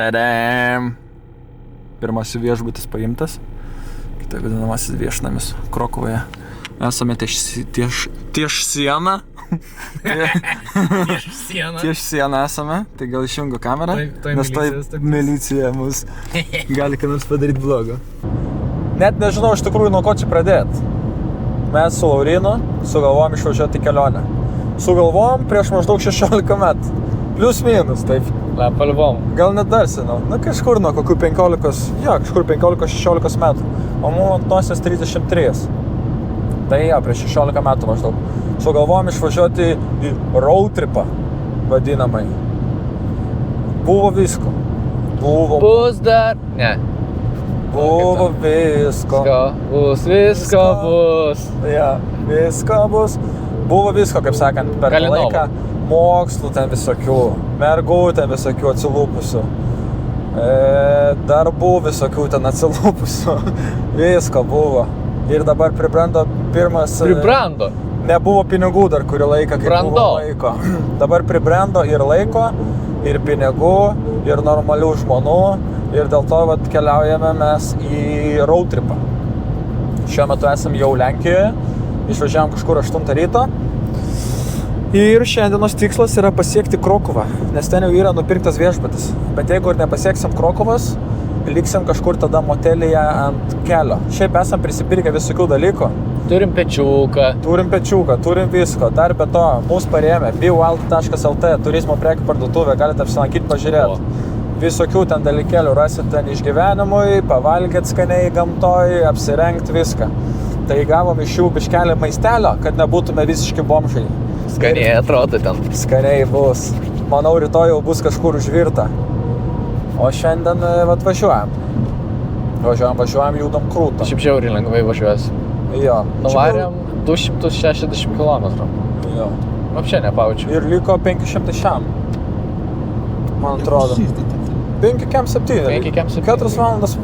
Tadam. Pirmasis viešbutis paimtas. Tai vadinamasis viešnamis Krokuvoje. Esame ties sieną. Ties sieną esame. Tai gal išjungiu kamerą, nes tai milicija mus gali ką nors padaryti blogo. Net nežinau iš tikrųjų nuo ko čia pradėti. Mes su Laurinu sugalvojom išvažiuoti į kelionę. Sugalvojom prieš maždaug 16 metų. Plius minus, taip. Palvom. Gal net dar seniau. Kažkur nuo kokių 15-16 metų. O mums ant nosies 33. Tai prieš 16 metų maždaug. Sugalvojom išvažiuoti į road tripą, vadinamai. Buvo visko. Bus dar... Ne. Buvo visko. Visko bus. Ja, visko bus. Buvo visko, kaip sakant, per laiką. Mokslų ten visokių, mergų ten visokių atsilūpusių, darbų visokių ten atsilūpusių, visko buvo. Ir dabar pribrendo pirmas... Pribrendo? Nebuvo pinigų dar kurį laiką, kai buvo laiko. Dabar pribrendo ir laiko, ir pinigų, ir normalių žmonų, ir dėl to vat, keliaujame mes į road tripą. Šiuo metu esam jau Lenkijoje, išvažiavom kažkur 8 ryto. Ir šiandienos tikslas yra pasiekti Krokuvą, nes ten jau yra nupirktas viešbutis. Bet jeigu ir nepasieksim Krokuvos, liksim kažkur tada motelyje ant kelio. Šiaip esam prisipirkę visokių dalykų. Turim pečiuką. Turim visko. Dar be to, mūsų parėmė bewild.lt, turizmo prekių parduotuvė, galite apsilankyti, pažiūrėti. Visokių ten dalykėlių rasit ten išgyvenimui, pavalgėt skaniai gamtoj, apsirengt viską. Tai gavom iš jų biškelį maistelio, kad nebūtume visiški bomžai. Skaniai atrodo ten. Skaniai bus. Manau, rytoj jau bus kažkur užvirta. O šiandien važiuojam. Važiuojam, judam krūtą. Šiaip žiauriai lengvai važiuosi. Jo. Nuvarėm 260 km. Jo. Apšia nepaučiu. Ir liko 500 šiam. Man atrodo. 5,7. 5,7. 4 valandas.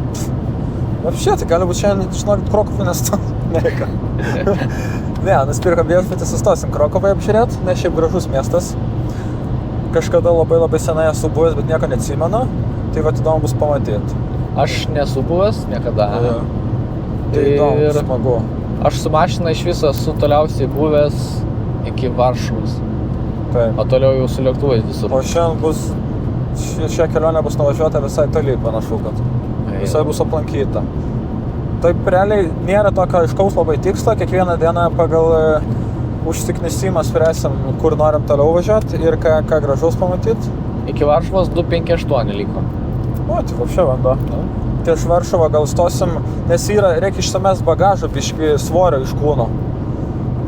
Apšia, tai gali būti šiandien, žinokit, Krokuvą, nes to nereikia. Ne, nusipirkom viešbutį, sustosim Krokuvoje apžiūrėt, nes šiaip gražus miestas. Kažkada labai senai esu buvęs, bet nieko neatsimenu. Tai vat įdomu bus pamatyti. Aš nesu buvęs niekada. Ja. Tai įdomu, smagu. Aš su mašina iš viso esu toliausiai buvęs iki Varšuvos. Taip. O toliau jau su lėktuvais visur. O šiandien bus, šią kelionę bus nuvažiuota visai toli, panašu, kad visai bus aplankyta. Taip realiai nėra tokio aiškaus labai tikslo, kiekvieną dieną pagal užsiknisimą spręsim, kur norim toliau važiuoti ir ką gražaus pamatyti. Iki Varšuvos 258 liko. O, tai vapšia vanduo. Tai iš Varšuvą gal stosim, nes reikia išsamest bagažą, biškį svorio iš kūno.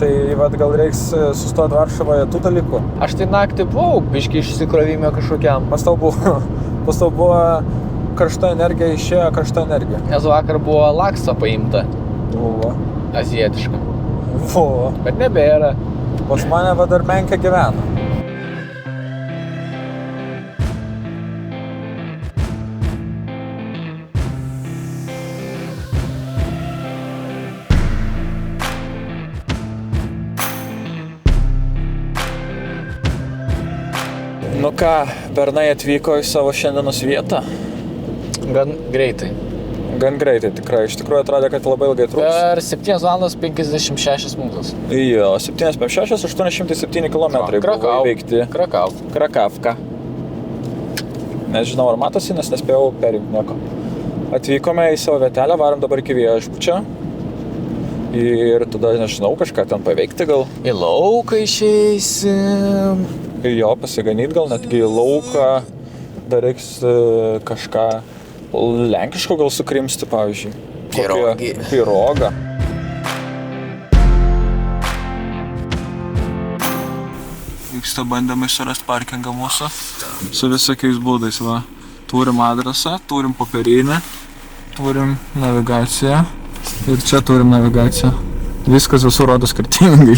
Tai vat, gal reiks sustoti Varšuvoje tų dalykų. Aš tai naktį buvau, biškį išsikrovime kažkokiam. Pas tau buvo karšta energija, išėjo karšta energija. Nes vakar buvo laksa paimta. Buvo. Azijietiška. Buvo. Bet nebėra. Pas mane va dar menka gyvena. Nu ką, bernai atvyko į savo šiandienos vietą. Gan greitai. Gan greitai, tikrai. Iš tikrųjų atrodė, kad labai ilgai truks. Per 7 valandas 56 minutės. Jo, 756, 807 kilometrai buvo įveikti. Krakavka. Nežinau, ar matosi, nes nespėjau perjungti nieko. Atvykome į savo vietelę, varom dabar iki viešbučio. Ir tada, nežinau, kažką ten paveikti gal. Į lauką išeisim. Jo, pasiganyti gal netgi į lauką. Dar reiks kažką lenkiško gal sukrimsti, pavyzdžiui. Pirogą. Vyksta bandymai surasti parkingą mūsų. Su visokiais būdais, va. Turim adresą, turim popierinę, turim navigaciją. Ir čia turim navigaciją. Viskas visur rodo skirtingai.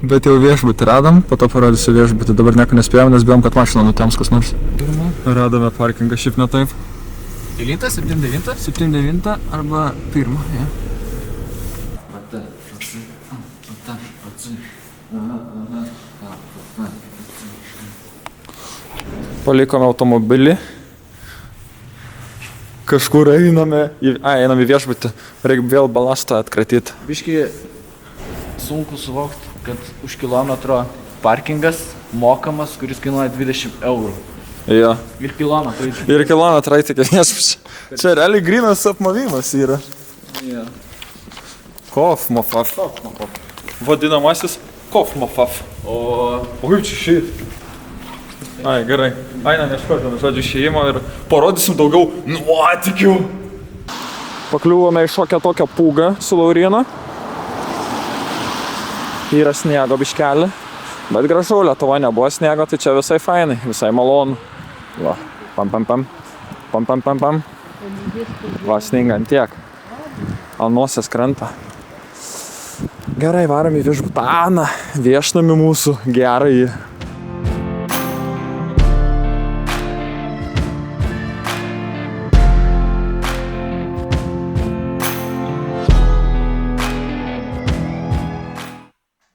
Bet jau viešbutį radom, po to parodysiu viešbutį. Dabar nieko nespėjom, nes bijom, kad mašina nutems kas nors. Radome parkingą šiaip ne taip. 79? 79 arba 1, ja. Palikome automobilį. Kažkur einame į viešbutį. Reikia vėl balastą atkratyti. Biški sunku suvokti, kad už kilometro parkingas mokamas, kuris kainuoja 20 eurų. Jo. Ir kilometrai. Ir kilometrai tik viešbučiai. Čia realiai grynas apmovimas yra. Jo. Kofmofaf. Vadinamasis kofmofaf. O kaip čia šeit? Ai, gerai. Einam ieškoti, žodžiu, išėjimo ir parodysim daugiau nuotykių. Pakliuvome į šokią tokią pūgą su Laurinu. Yra sniego biškelį. Bet gražu, Lietuva nebuvo sniego, tai čia visai fainai, visai malonu. Va, pam. Va, sningant tiek. Ant nosies krenta. Gerai, varom į viešbutaną, viešnamį mūsų, gerąjį.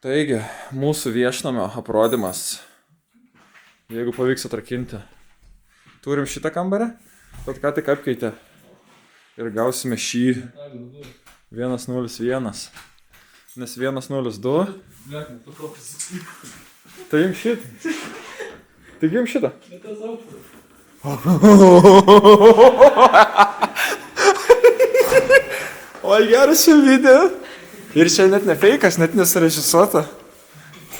Taigi, mūsų viešnamio aprodymas, jeigu pavyks atrakinti. Turim šitą kambarį, bet ką tik apkeitė ir gausime šį 101, nes 102. Tai jums šitą. Taigi jums šitą. Oi, geras šio video. Ir čia net ne feikas, net nesurežisuota.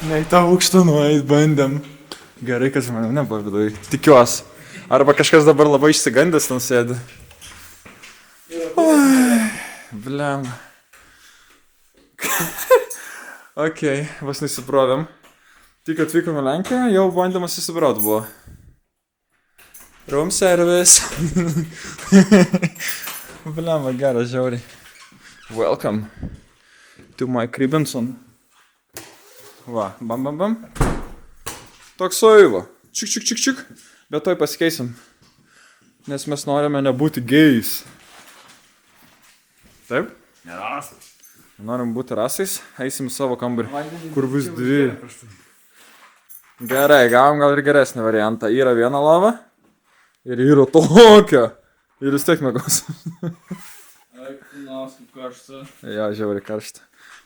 Ne į tą aukštą nueit bandėm. Gerai, kad žmonėm nebuvo vidui. Tikiuosi. Arba kažkas dabar labai išsigandęs ten sėdi. Bliam. Okei, vos nusiprovėm. Tik atvykome Lenkiją, jau bandymas įsibraut buvo. Room service. Bliam, geras, žiauriai. Welcome to my Kribinson. Va, bam. Toksoj va. Čik. Bet toj pasikeisim. Nes mes norime nebūti gėjais. Taip? Nerasas. Norim būti rasais, eisim į savo kambarį, kur bus dvi. Gerai, gavom gal ir geresnį variantą. Yra viena lova ir yra tokia. Ir vis tiek mėgausim. Kaip karšta. Jo, žiauriai karšta.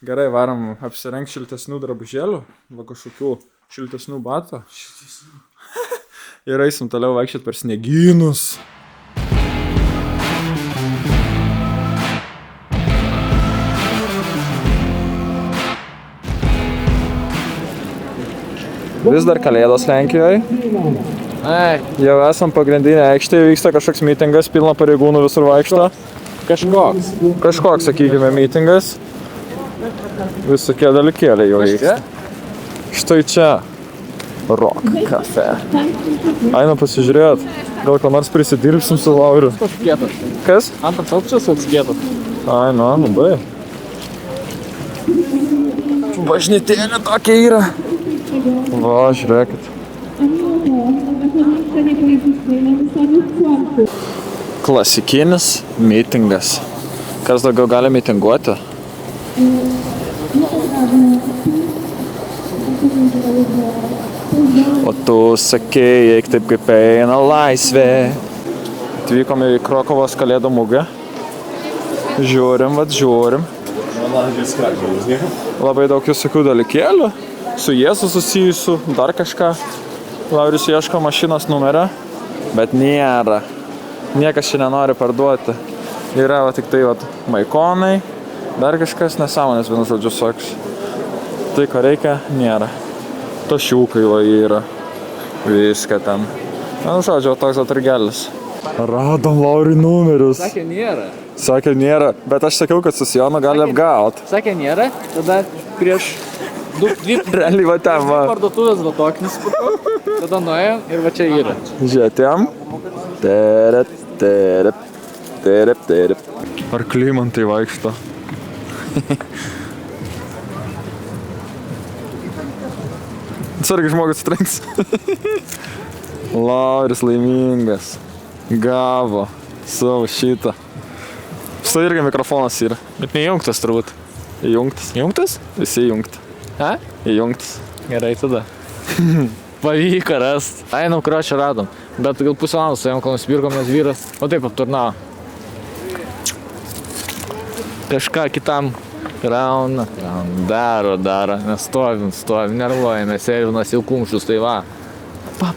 Gerai, varom apsirengt šiltesnių drabužėlių, va kažkokių šiltesnių batų. Ir eisim toliau vaikščiot per sniegynus. Vis dar kalėdos Lenkijoje. Jau esam pagrindinė aikštė, vyksta kažkoks mitingas, pilna pareigūnų visur vaikšto. Kažkoks, sakykime, mitingas. Visokie dalykėliai jau vyksta. Štai čia. Rock Cafe. Einam pasižiūrėt. Gal ką nors prisidirbsim su Lauriu. Kas? Antras aukštas atskėtas. Ai, nu, labai. Bažnytėlė tokia yra. Va, žiūrėkit. Klasikinis mitingas. Kas daugiau gali mitinguoti? O tu sakei, eik taip kaip eina laisvė. Atvykome į Krokovos kalėdų mugę. Žiūrim. Labai daug visokių dalykėlių. Su Jėzu susijusių, dar kažką. Lauris ieško mašinos numerio, bet nėra. Niekas čia nenori parduoti. Yra va, tik tai va, maikonai, dar kažkas nesąmonės vienu žodžiu soks. Tai, ko reikia, nėra. Tašiukai va yra. Viską ten. Nu, žodžiu, toks atargelis. Radom Lauriui numerius. Sakė nėra, bet aš sakiau, kad su Sijonu gali apgaut. Sakė nėra, tada prieš dvi Realiai va ten va. Parduotuvės va tokį nusipirkau, tada nuėjom ir va čia yra. Žiūrėtėm. Terep. Ar klimantai vaikšto? Sargi žmogus trenks. Lauris laimingas. Gavo savo šitą. Štai irgi mikrofonas yra. Bet neįjungtas turbūt. Įjungtas. Įjungtas? Visi įjungti. A? Įjungtas. Gerai tada. Pavyko rast. Einam, kurio čia radom. Bet gal pusę valandos su jam, kol nusipirkom, nes vyras. O taip apturnavo. Kažką kitam rauna. Daro. Nestovim, nervuojame. Servinas jau kumščius, tai va. Pa.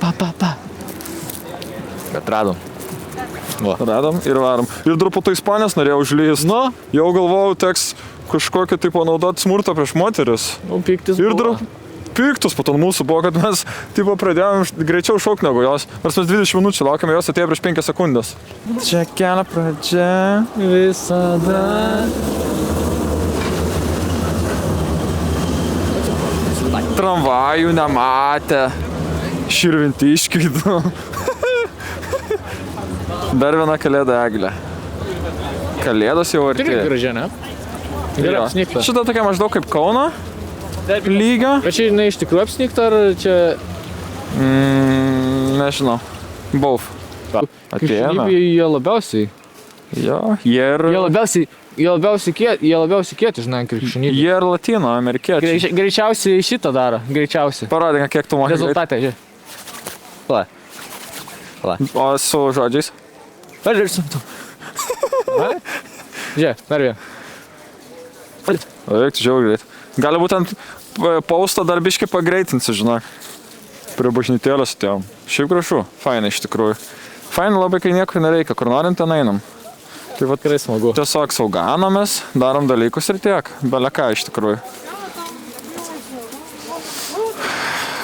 Bet radom. Va. Radom ir varom. Ir dar po to Ispanijos norėjau užlyst. Nu? Jau galvojau, teks kažkokį tai panaudoti smurtą prieš moteris. Nu, piktis Ir buvo. dar piktus po to mūsų buvo, kad mes tipo pradėjom greičiau šaukti negu jos. Nors mes 20 minučių laukiam, jos atėjo prieš 5 sekundės. Čia kelio pradžia. Visada. Tramvajų nematė. Širvintiškiai. Dar viena kalėda eglė. Kalėdos jau Tikrai artėja. gražia, ne? Gerai apsnigta. Šitą tokia maždaug kaip Kauno lygio. Bet čia jinai iš tikrųjų apsnigta, ar čia... Nežinau. Both. Atėjome. Jie labiausiai. Jo, jie labiausiai kieti, žinai, krikščionybė. Jie ir latino amerikiečiai. Greičiausiai šitą daro, greičiausiai. Parodink, kiek tu mokai. Rezultatė, žiūrėk. Va. O su žodžiais? Pažiūrėsim tu. Žiūrėk, dar vieną. Reiktų žiauriai. Gali būt ant pausto dar biškį pagreitinsi, žinok. Prie bažnytėlės atėjom. Šiaip gražu. Fainai iš tikrųjų. Fainai labai, kai nieko nereikia. Kur norim, ten einam. Tai va tikrai smagu. Tiesiog sauganomės, darom dalykus ir tiek. Beleką iš tikrųjų.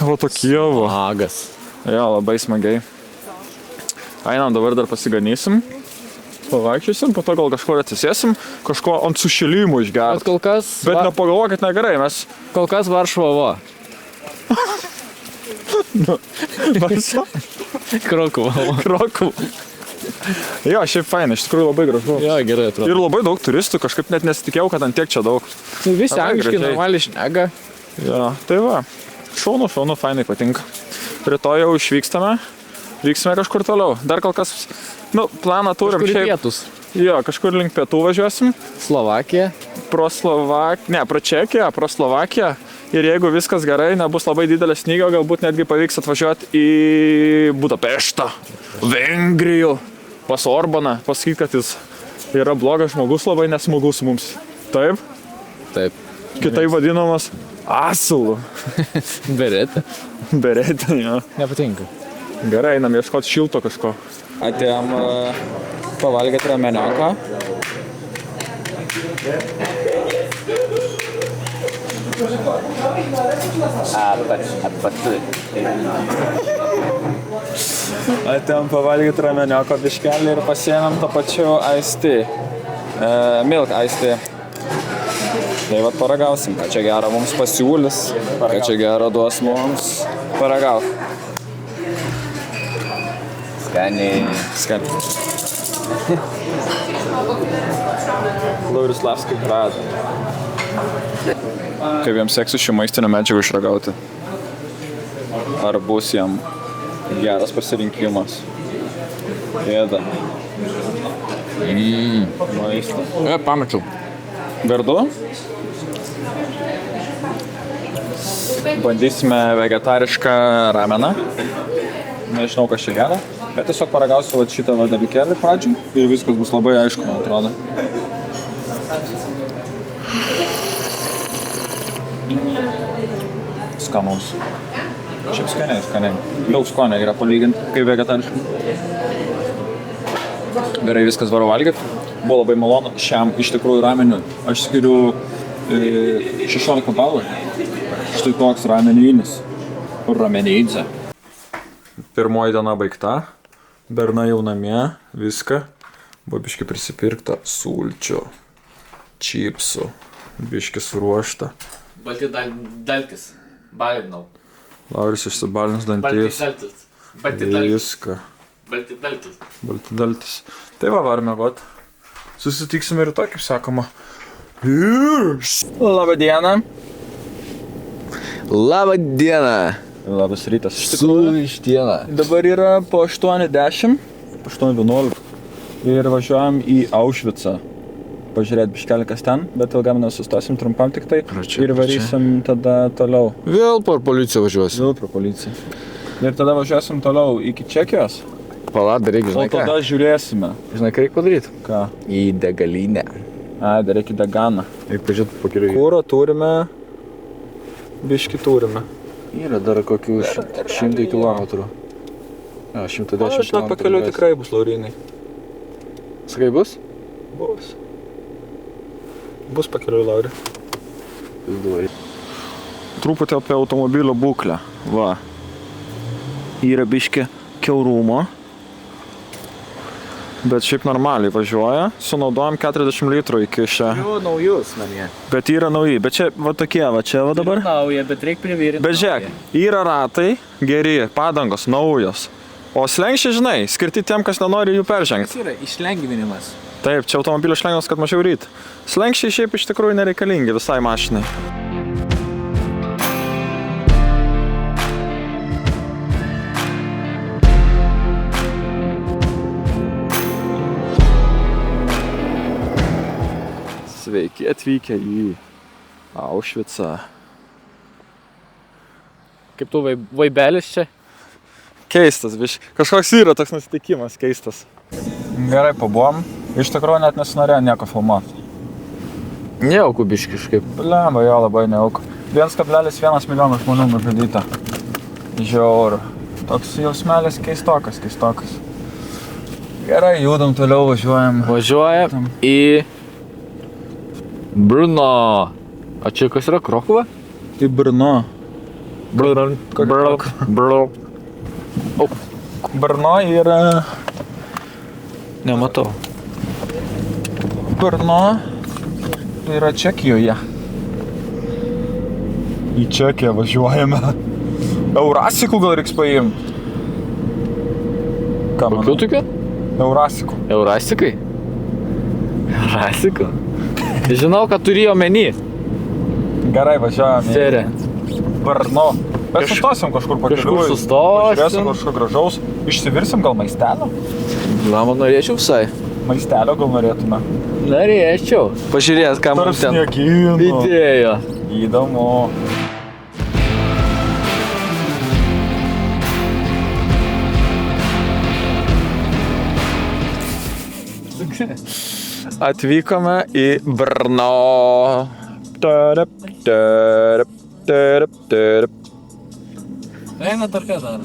Va tokie va. Magas. Jo, labai smagiai. Einam, dabar dar pasiganysim. Pavaikščiosim, po to gal kažkur atsisėsim, kažko ant sušilimų Bet išgerti. kol kas... Bet nepagalvokit negerai, mes... Kol kas Varšuva. Krokuva. Jo, šiaip fainai, iš tikrųjų labai gražu. Jo, gerai atrodo. Ir labai daug turistų, kažkaip net nesitikėjau, kad ant tiek čia daug. Visi Labai angliškai gražiai. normaliai šneka. Jo, tai va. Šaunu, fainai patinka. Rytoj jau išvykstame, vyksime kažkur toliau. Dar kol kas, planą turim. Kažkur į pietus. Jo, kažkur link pietų važiuosim. Slovakija. Pro Čekiją, pro Slovakiją. Ir jeigu viskas gerai, nebus labai didelė snygio, galbūt netgi pavyks atvažiuoti į Budapeštą, Vengrijų, pas Orbaną, pasakyti, kad jis yra blogas žmogus, labai nesmagus mums. Taip? Taip. Kitai vadinamas asilu. Beretė. Beretė, jo. Nepatinka. Gerai, einam ieškoti šilto kažko. Atėjom pavalgyti rameniaką. Atėjom pavalgyti rameniaką biškelį ir pasiėmėm tą pačiu Iced Tea. Milk Iced Tea. Tai vat paragausim, ką čia gero mums pasiūlys, ką čia gero duos mums. Paragauk. Skaniai. Laurislavskai rado. Kaip jam seksis šį maistinę medžiagą išragauti? Ar bus jam geras pasirinkimas? Ėda. Maistas. Pamečiau. Gardu? Bandysime vegetarišką rameną. Nežinau, kas čia gera. Bet tiesiog paragausiu šitą dalykėlį pradžiai ir viskas bus labai aišku, man atrodo. Skanaus. Šiaip skaniai. Daug skonio yra palyginti, kaip vegetariškai. Gerai, viskas varu valgyti. Buvo labai malonu šiam iš tikrųjų rameniui. Aš skiriu 16 balų. Štai toks rameninis. Rameneidze. Pirmoji diena baigta. Berna jau namie. Viską. Buvo biški prisipirkta sulčių, čipsų, biški suruošta. Balti daltis. Balinau. Lauris išsibalins dantis. Balti daltis. Viską. Balti daltis. Balti daltis. Tai va, varme vat. Susitiksime rytoj, kaip sakoma. Labą dieną. Labą dieną. Labas rytas. Suvištiena. Dabar yra po 8:10, po 8:11 ir važiuojam į Aušvicą. Pažiūrėti biškelį kas ten, bet ilgam nesustosim, trumpam tik tai. Ir varysim tada toliau. Vėl per policiją važiuosi. Vėl pro policiją. Ir tada važiuosim toliau iki Čekijos. Pala, dar reikia, O tada žiūrėsime. Žinai, ką reikia padaryti? Ką? Į degalinę. Dar reikia Daganą. Reikia pažiūrėti po kelių. Kūro turime. Biški turime. Yra dar kokių 100 kilometrų. Jo, 110 Žinok, pakeliu tikrai bus, Laurinai. Sakai bus? Bus. Bus pakeliu, Lauri. Pizduoji. Truputį apie automobilio būklę. Va. Yra biški kiaurumo. Bet šiaip normaliai važiuoja. Sunaudojam 40 litrų iki šią. Jau naujus namie. Bet yra nauji. Bet čia va tokie, va čia va dabar. Nauja, bet reikia privirinti. Bet žiūrėk, yra ratai geri, padangos naujos. O slenkščiai, žinai, skirti tiem, kas nenori jų peržengti. Kas yra išlengvinimas? Taip, čia automobilio šlengvinimas, kad mažiau ryti. Slenkščiai šiaip iš tikrųjų nereikalingi visai mašinai. Sveiki atvykę į Aušvicą. Kaip tu vaibelis čia? Keistas, kažkoks yra toks nusiteikimas keistas. Gerai, pabuvom. Iš tikrųjų net nesinorėjo nieko filmuoti. Nejauku biški kažkaip. Blemba, jo labai nejauku. 1,1 milijono žmonių nužudyta. Žiauru. Toks jausmelis keistokas. Gerai, judam toliau, važiuojam. Važiuojam į Brno. O čia kas yra, Krokuva? Tai Brno. Brno yra... Nematau. Brno yra Čekijoje. Į Čekiją važiuojame. Eurasikų gal reiks paimti. Ką manau? Kokių tokių? Eurasikų. Eurasikai? Eurasikų? Žinau, kad turėjo omeny. Gerai, važiuojame. Serė. Brno. Bet sustosim kažkur pakeliui. Kažkur sustosim. Pažiūrėsim kažkur gražaus. Išsivirsim gal maistelio? Lama, norėčiau visai. Maistelio gal norėtume. Norėčiau. Pažiūrės, ką mums ten įdėjo. Įdomu. Atvykome į Brno. Eina dar ką daro.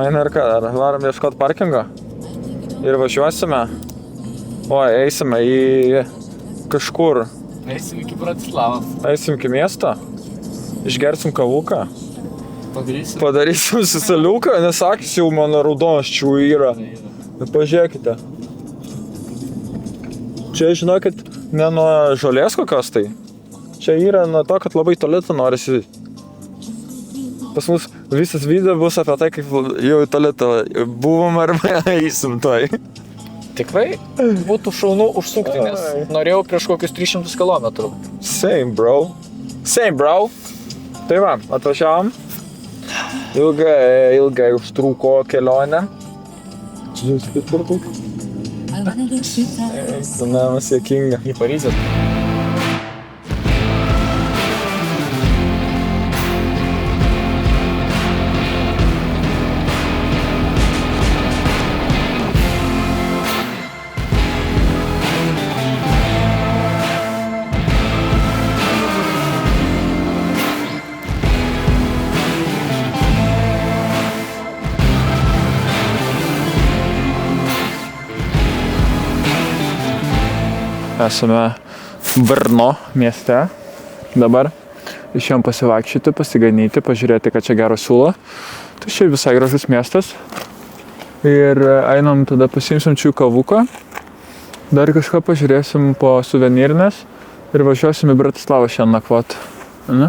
Eina ir ką dar. Varom ieškoti parkingo. Ir važiuosime. Oi, eisime į kažkur. Eisim iki Bratislavos. Eisim iki miesto. Išgersim kavuką. Padarysim susaliuką, nes akis jau mano raudonas čia yra. Bet pažiūrėkite. Čia, žinokit, ne nuo žolės kokios tai. Čia yra nuo to, kad labai tolėtą norisi. Pas mus visas video bus apie tai, kaip jau į tolėtą buvom arba eisim toj. Tikrai būtų šaunu užsukti, nes norėjau prieš kokius 300 km. Same, bro. Tai va, atvažiavom. Ilgai užtruko kelionę. Stunamas jėkinga. Į Paryžių. Esame Brno mieste. Dabar išėjom pasivaikščioti, pasiganyti, pažiūrėti, ką čia gero siūlo. Tai šiaip visai gražus miestas. Ir einam tada pasiimsim čia kavuką. Dar kažką pažiūrėsim po suvenyrinės. Ir važiuosim į Bratislavą šiandien nakvot. Ne?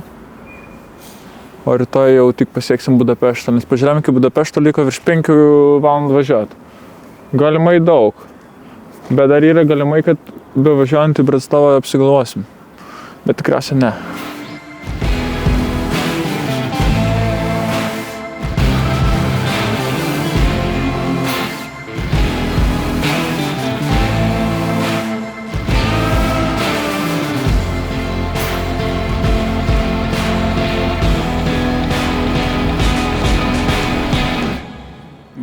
O rytoj jau tik pasieksim Budapeštą, nes pažiūrėjom, iki Budapešto liko virš 5 valandų važiuoti. Galimai daug. Bet dar yra galimai, kad be važiuojant į Bratislavą apsigalvosim. Bet tikriausiai ne.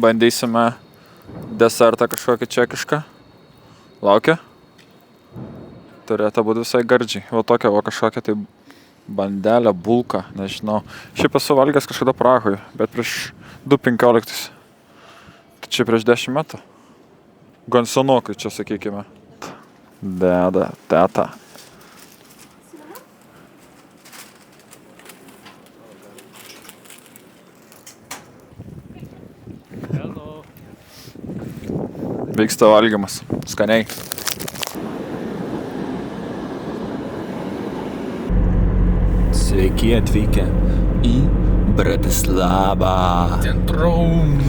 Bandysime desertą kažkokį čekišką. Laukia? Turėtų būti visai gardžiai. Va tokia, va kažkokia tai bandelė, bulka, nežinau. Šiaip esu valgęs kažkada Prahoj, bet prieš 2015. Tai čia prieš 10 metų. Gan senokai čia, sakykime. Deda, teta. Vyksta valgymas. Skaniai. Sveiki atvykę į Bratislavą. Centrum.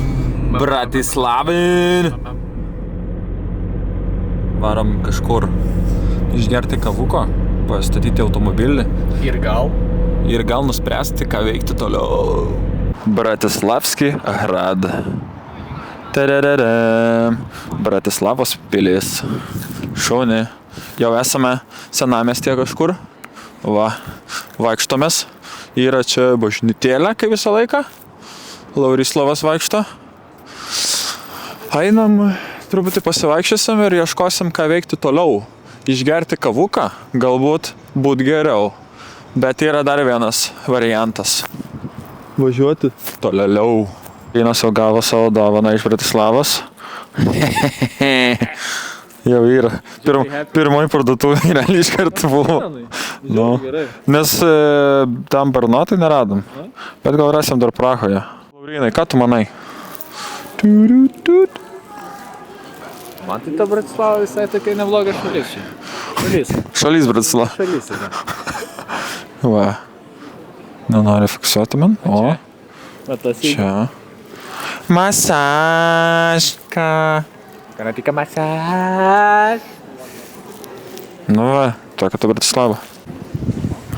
Bratislavin. Varom kažkur išgerti kavuko, pastatyti automobilį. Ir gal nuspręsti, ką veikti toliau. Bratislavski hrad. Tararara. Bratislavos pilis. Šauni. Jau esame senamiestyje kažkur. Va, vaikštomės. Yra čia bažnytėlė, kaip visą laiką. Laurislavas vaikšto. Einam, truputį pasivaikščiosim ir ieškosim, ką veikti toliau. Išgerti kavuką, galbūt būt geriau. Bet yra dar vienas variantas. Važiuoti tolėliau. Vienas jau gavo savo dovaną iš Bratislavos. Jau yra. Pirmoji parduotuvė realiai iš karto buvo. Nu, nes tam Brno tai neradom. Bet gal rasim dar Prahoje. Laurinai, ką tu manai? Man tai ta Bratislava visai tokia nebloga šalis. Šalis Bratislava. Šalis yra. Va. Nenori fiksuoti man. O. Čia. Masažka. Kanatika masaž. Nu va, tokia ta Bratislava.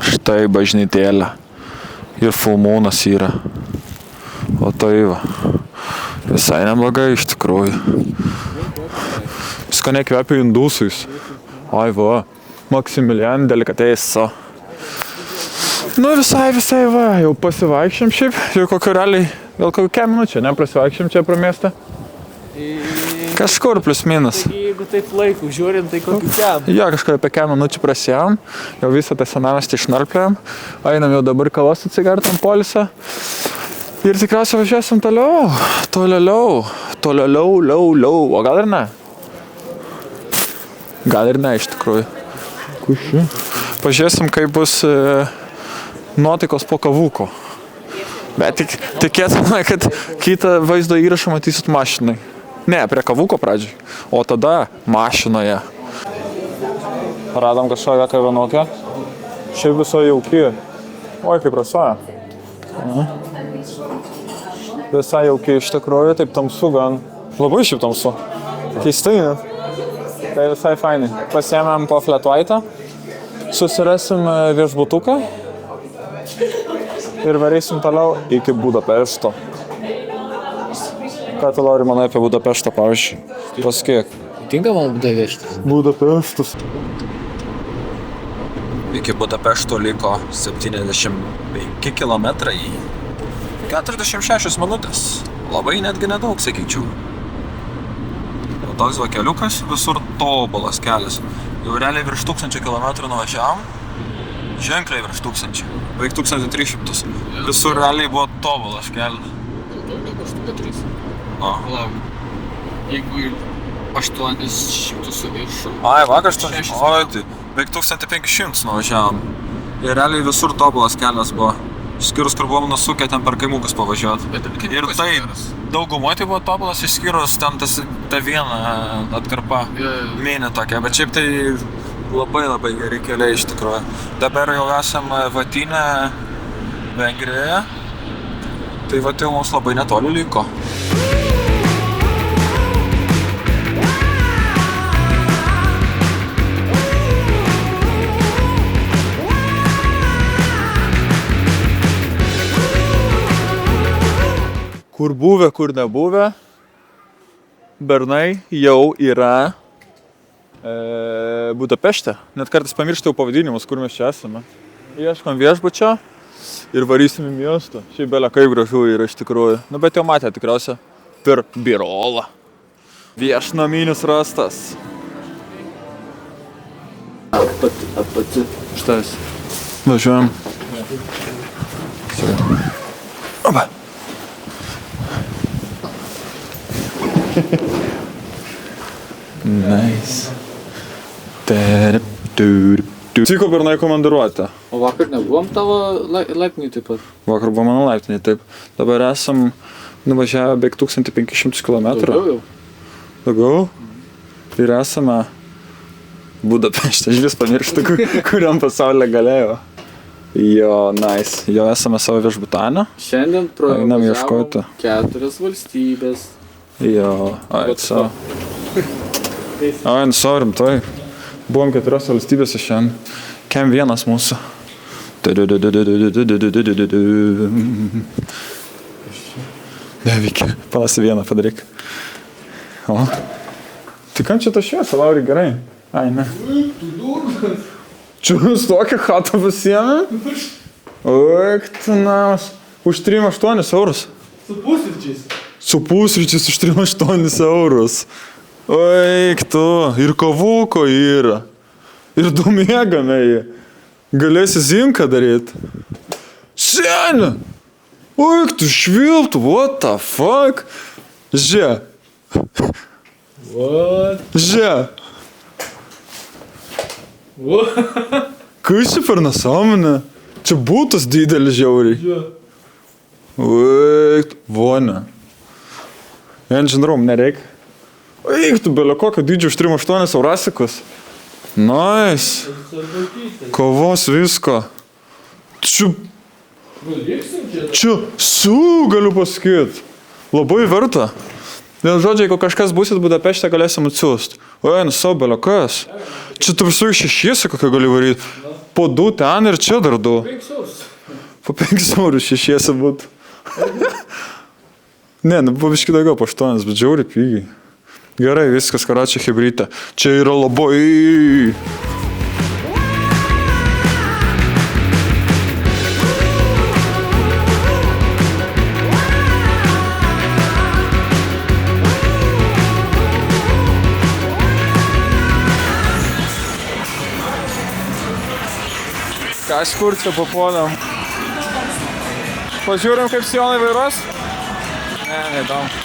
Štai bažnytėlė. Ir fulmūnas yra. O tai va. Visai neblogai iš tikrųjų. Skaniai kvepia indusais. Ai va. Maksimilian delikateso. Nu visai va. Jau pasivaikščiam šiaip. Jau kokio realiai. Gal kokią minučią, ne? Prasivaikščiam čia pro miestą. Kažkur plius minus. Jeigu taip laikų žiūrint, tai kokį kem. Jo, kažkur apie 5 minučių prasėjom. Jau visą tą senamiestį išnarpliojom. Einam jau dabar kavos atsigertam polisą. Ir tikriausiai važiuosim toliau. Toliau. O gal ir ne? Gal ir ne iš tikrųjų. Kuši. Pažiūrėsim, kaip bus nuotaikos po kavuko. Bet tikėtume, kad kitą vaizdo įrašą matysit mašinai. Ne, prie kavuko pradžiai. O tada mašinoje. Radom kažkokią kavinukę. Šiaip viso jauki. Oi, kaip rasoja. Visai jauki iš tikrųjų, taip tamsu gan. Labai šiaip tamsu. Keistai, ne? Tai visai fainai. Pasiėmėm po flat white'ą. Susirasim viešbutuką. Ir varysim toliau iki Budapešto. Ką tu, Lauri, manai apie Budapeštą, pavyzdžiui? Pasakyk. Tinka man Budapeštas? Budapeštas. Iki Budapešto liko 75 kilometrai. 46 minutės. Labai netgi nedaug, sakyčiau. Toks va keliukas, visur tobulas kelias. Jau realiai virš 1000 kilometrų nuvažiavom. Ženkliai virš 1000. Beveik 1300. Visur realiai buvo tobulas kelias. Jeigu 800 su viršu. Ai, vakar 800. Oi, tai beveik 1500 nuvažiavom. Ir realiai visur tobulas kelias buvo. Išskyrus, kur buvom nusukę ten per kaimukus pavažiuoti. Ir tai daugumoj tai buvo tobulas, išskyrus ten ta viena atkarpa. Mėnė tokia, bet šiaip tai labai geri keliai iš tikrųjų. Dabar jau esam Vatinė, Vengrijoje. Tai va tai mums labai netoli liko. Kur buvę, kur nebuvę, bernai jau yra Budapešte. Net kartais pamirštau pavadinimus, kur mes čia esame. Ieškom viešbučio ir varysim į miestą. Šiaip belia kaip gražu yra iš tikrųjų. Nu, bet jau matė tikriausiai. per Birolą. Viešnaminis rastas. Apati. Štais. Važiuojam. Opa. Nice. Ciko Bernai komandiruotę. O vakar nebuvom tavo laiptiniai taip pat? Vakar buvo mano laiptiniai, taip. Dabar esam nuvažiavę beveik 1500 km. Daugiau jau. Daugiau? Ir esame Budapešte. Aš vis pamirštu, kuriam pasaulyje galėjo. Jo, nice. Jo, esame savo viešbutane. Šiandien Einam ieškoti. 4 valstybės. Jo, savo. Savo rimtai. Buvom 4 valstybėse šiandien. Kem vienas mūsų. Neveikia. Palasi vieną padaryk. O. Tai kam čia ta šviesa, Lauri, gerai? Ai, ne. Čia jūs tokią chatą pasiėmė? Oik, tu namas. Už 3,8 eurus. Su pusryčiais. Su pusryčiais už 3,8 eurus. Oik, tu. Ir kavuko yra. Ir du mėgame jį. Galėsi zimką daryti. Seni. Oik, tu švilptų. What the fuck? Žia. What? Žia. What? Kas čia per nesąmonė? Čia būtas didelis žiauriai. Jo. Oik, vonia. Engine room nereik. Oik, tu belio kokio dydžio už 3,8 eurasikus. Nice. Kovos visko. Čia galiu pasakyti. Labai verta. Vien žodžiai, jeigu kažkas būsit Budapešte, galėsim atsiųsti. Oi, savo belio kas? Čia tu visų šešiesi kokią gali varyti. Po 2 ten ir čia dar 2. 5 eurus. Po 5 eurus šešiesi būtų. Ne, po biškį daugiau, po 8, bet žiauriai pigiai. Gerai, viskas, karačia hebrytė. Čia yra labai... Kažkur čia papuolėm. Pažiūrim, kaip Sijonai vairuos? Ne, neįdomu.